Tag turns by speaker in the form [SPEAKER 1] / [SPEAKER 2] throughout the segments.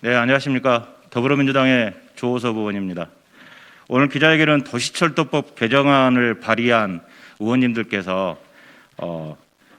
[SPEAKER 1] 네, 안녕하십니까. 더불어민주당의 조호섭 의원입니다. 오늘 기자회견은 도시철도법 개정안을 발의한 의원님들께서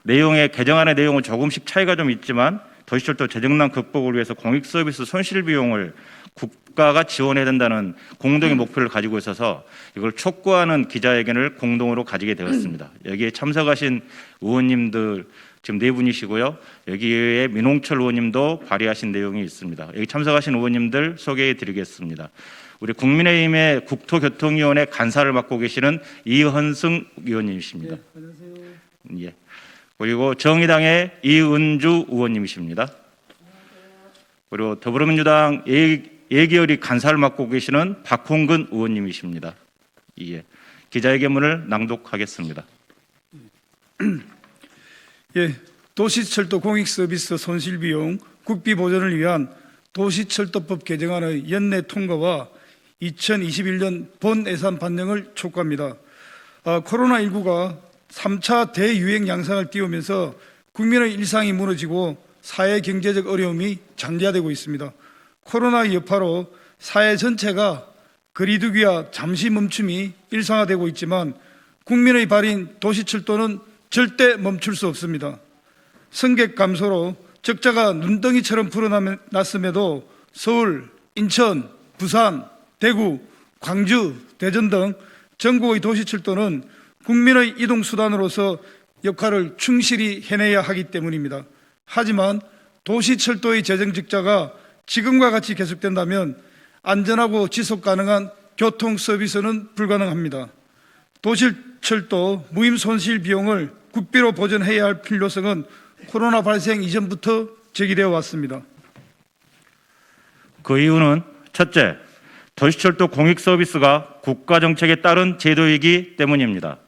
[SPEAKER 1] 개정안의 내용은 조금씩 차이가 좀 있지만 도시철도 재정난 극복을 위해서 공익서비스 손실 비용을 국가가 지원해야 된다는 공동의 목표를 가지고 있어서 이걸 촉구하는 기자회견을 공동으로 가지게 되었습니다. 여기에 참석하신 의원님들 지금 4분이시고요. 여기에 민홍철 의원님도 발의하신 내용이 있습니다. 여기 참석하신 의원님들 소개해 드리겠습니다. 우리 국민의힘의 국토교통위원회 간사를 맡고 계시는 이헌승 의원님이십니다.
[SPEAKER 2] 네, 안녕하세요.
[SPEAKER 1] 예. 그리고 정의당의 이은주 의원님이십니다. 그리고 더불어민주당 예결위 간사를 맡고 계시는 박홍근 의원님이십니다. 예. 기자회견문을 낭독하겠습니다.
[SPEAKER 2] 예, 도시철도 공익서비스 손실비용 국비 보전을 위한 도시철도법 개정안의 연내 통과와 2021년 본 예산 반영을 촉구합니다. 코로나19가 3차 대유행 양상을 띄우면서 국민의 일상이 무너지고 사회 경제적 어려움이 장기화되고 있습니다. 코로나 여파로 사회 전체가 거리두기와 잠시 멈춤이 일상화되고 있지만 국민의 발인 도시철도는 절대 멈출 수 없습니다. 승객 감소로 적자가 눈덩이처럼 불어났음에도 서울, 인천, 부산, 대구, 광주, 대전 등 전국의 도시철도는 국민의 이동수단으로서 역할을 충실히 해내야 하기 때문입니다. 하지만 도시철도의 재정 적자가 지금과 같이 계속된다면 안전하고 지속 가능한 교통 서비스는 불가능합니다. 도시철도 무임 손실 비용을 국비로 보전해야 할 필요성은 코로나 발생 이전부터 제기되어 왔습니다.
[SPEAKER 1] 그 이유는 첫째, 도시철도 공익서비스가 국가정책에 따른 제도이기 때문입니다.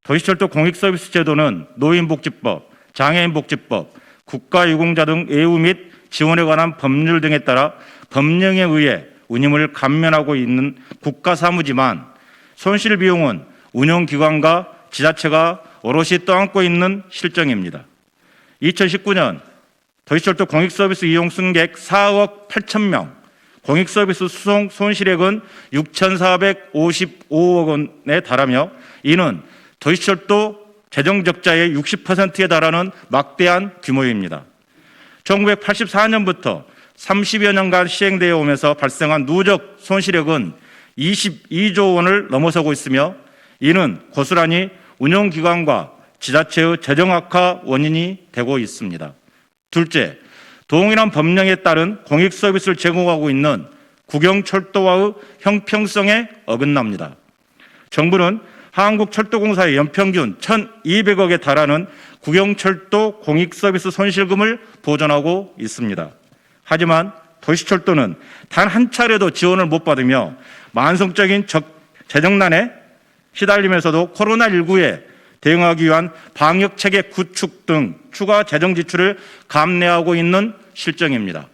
[SPEAKER 1] 도시철도 공익서비스 제도는 노인복지법, 장애인복지법, 국가유공자 등 예우 및 지원에 관한 법률 등에 따라 법령에 의해 운임을 감면하고 있는 국가사무지만 손실비용은 운영기관과 지자체가 오롯이 떠안고 있는 실정입니다. 2019년 도시철도 공익서비스 이용 승객 4억 8천 명, 공익서비스 수송 손실액은 6,455억 원에 달하며 이는 도시철도 재정적자의 60%에 달하는 막대한 규모입니다. 1984년부터 30여 년간 시행되어 오면서 발생한 누적 손실액은 22조 원을 넘어서고 있으며 이는 고스란히 운영기관과 지자체의 재정 악화 원인이 되고 있습니다. 둘째, 동일한 법령에 따른 공익서비스를 제공하고 있는 국영철도와의 형평성에 어긋납니다. 정부는 한국철도공사의 연평균 1,200억에 달하는 국영철도 공익서비스 손실금을 보전하고 있습니다. 하지만 도시철도는 단 한 차례도 지원을 못 받으며 만성적인 재정난에 시달리면서도 코로나19에 대응하기 위한 방역체계 구축 등 추가 재정 지출을 감내하고 있는 실정입니다.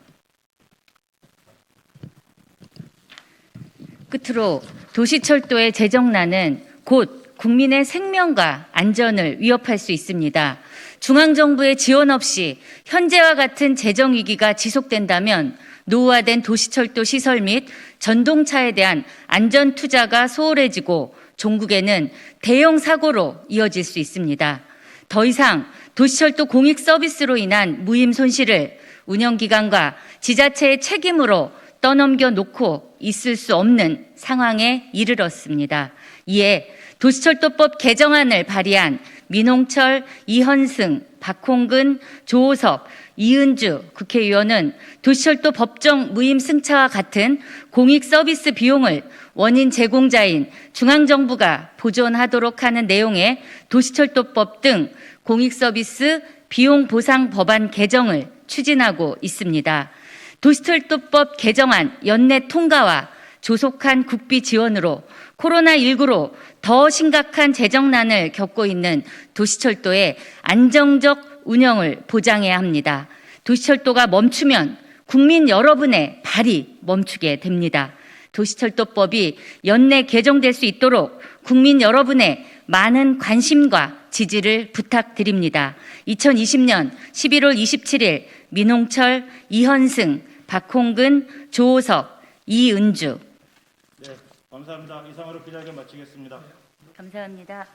[SPEAKER 3] 끝으로 도시철도의 재정난은 곧 국민의 생명과 안전을 위협할 수 있습니다. 중앙정부의 지원 없이 현재와 같은 재정위기가 지속된다면 노후화된 도시철도 시설 및 전동차에 대한 안전투자가 소홀해지고 종국에는 대형 사고로 이어질 수 있습니다. 더 이상 도시철도 공익 서비스로 인한 무임 손실을 운영기관과 지자체의 책임으로 떠넘겨 놓고 있을 수 없는 상황에 이르렀습니다. 이에 도시철도법 개정안을 발의한 민홍철, 이헌승, 박홍근, 조호섭, 이은주 국회의원은 도시철도 법정 무임 승차와 같은 공익 서비스 비용을 원인 제공자인 중앙정부가 보존하도록 하는 내용의 도시철도법 등 공익 서비스 비용 보상 법안 개정을 추진하고 있습니다. 도시철도법 개정안 연내 통과와 조속한 국비 지원으로 코로나19로 더 심각한 재정난을 겪고 있는 도시철도의 안정적 운영을 보장해야 합니다. 도시철도가 멈추면 국민 여러분의 발이 멈추게 됩니다. 도시철도법이 연내 개정될 수 있도록 국민 여러분의 많은 관심과 지지를 부탁드립니다. 2020년 11월 27일 민홍철, 이현승, 박홍근, 조호석, 이은주.
[SPEAKER 1] 네, 감사합니다. 이상으로 기자회견 마치겠습니다.
[SPEAKER 3] 감사합니다.